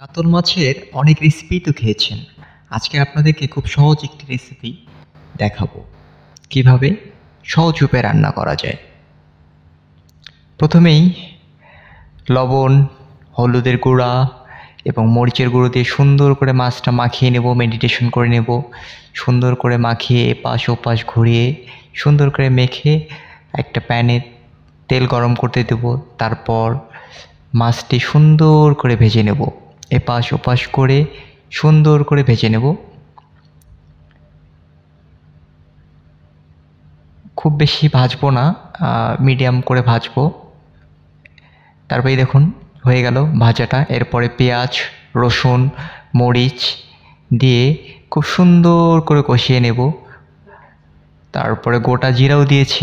কাতল মাছের অনেক রেসিপি তো খেয়েছেন। আজকে আপনাদেরকে খুব সহজ একটি রেসিপি দেখাবো, কিভাবে সহজ উপায়ে রান্না করা যায়। প্রথমেই লবণ, হলুদের গুঁড়া এবং মরিচের গুঁড়ো দিয়ে সুন্দর করে মাছটা মাখিয়ে নেব, মেডিটেশন করে নেব। সুন্দর করে মাখিয়ে এপাশ ওপাশ ঘুরিয়ে সুন্দর করে মেখে একটা প্যানে তেল গরম করতে দেব। তারপর মাছটি সুন্দর করে ভেজে নেব, এপাশ ওপাশ করে সুন্দর করে ভেজে নেব। খুব বেশি ভাজবো না, মিডিয়াম করে ভাজবো। তারপরে দেখুন হয়ে গেল ভাজাটা। এরপরে পেঁয়াজ, রসুন, মরিচ দিয়ে খুব সুন্দর করে কষিয়ে নেব। তারপরে গোটা জিরাও দিয়েছি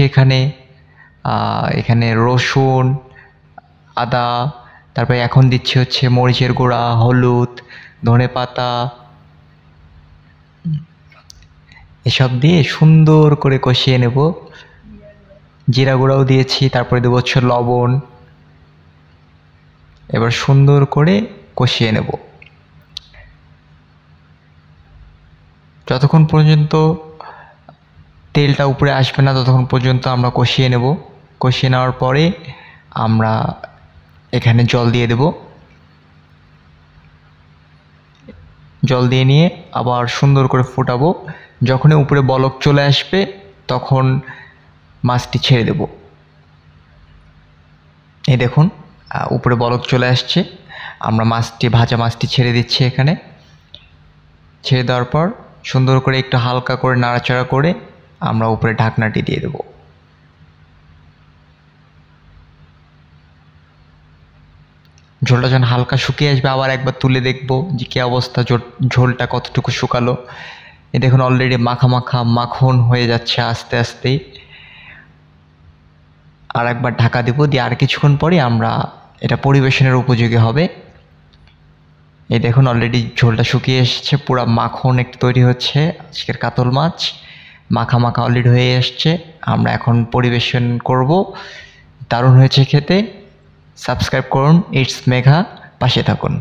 এখানে রসুন, আদা, তারপরে এখন দিচ্ছি হচ্ছে মরিচের গুঁড়া, হলুদ, ধনেপাতা, এসব দিয়ে সুন্দর করে কষিয়ে নেব। জিরা গুঁড়াও দিয়েছি, তারপরে দেবো হচ্ছে লবণ। এবার সুন্দর করে কষিয়ে নেব যতক্ষণ পর্যন্ত তেলটা উপরে আসবে না, ততক্ষণ পর্যন্ত আমরা কষিয়ে নেব। কষিয়ে নেওয়ার পরে আমরা এখানে জল দিয়ে দেব। জল দিয়ে নিয়ে আবার সুন্দর করে ফোটাবো। যখনই উপরে বলক চলে আসবে তখন মাছটি ছেড়ে দেব। এই দেখুন উপরে বলক চলে আসছে। আমরা ভাজা মাছটি ছেড়ে দিচ্ছি। এখানে ছেড়ে দেওয়ার পর সুন্দর করে একটু হালকা করে নাড়াচাড়া করে আমরা উপরে ঢাকনাটি দিয়ে দেব। ঝোলটা যখন হালকা শুকিয়ে আসবে আবার একবার তুলে দেখব যে কী অবস্থা, ঝোলটা কতটুকু শুকালো। এই দেখুন অলরেডি মাখা মাখা মাখন হয়ে যাচ্ছে আস্তে আস্তেই। আর একবার ঢাকা দেব, দিয়ে আর কিছুক্ষণ পরে আমরা এটা পরিবেশনের উপযোগী হবে। এই দেখুন অলরেডি ঝোলটা শুকিয়ে এসেছে, পুরো মাখন একটু তৈরি হচ্ছে। আজকের কাতল মাছ মাখা মাখা অলরেডি হয়ে এসছে। আমরা এখন পরিবেশন করব। দারুণ হয়েছে খেতে। সাবস্ক্রাইব করুন ইটস মেঘা, পাশে থাকুন।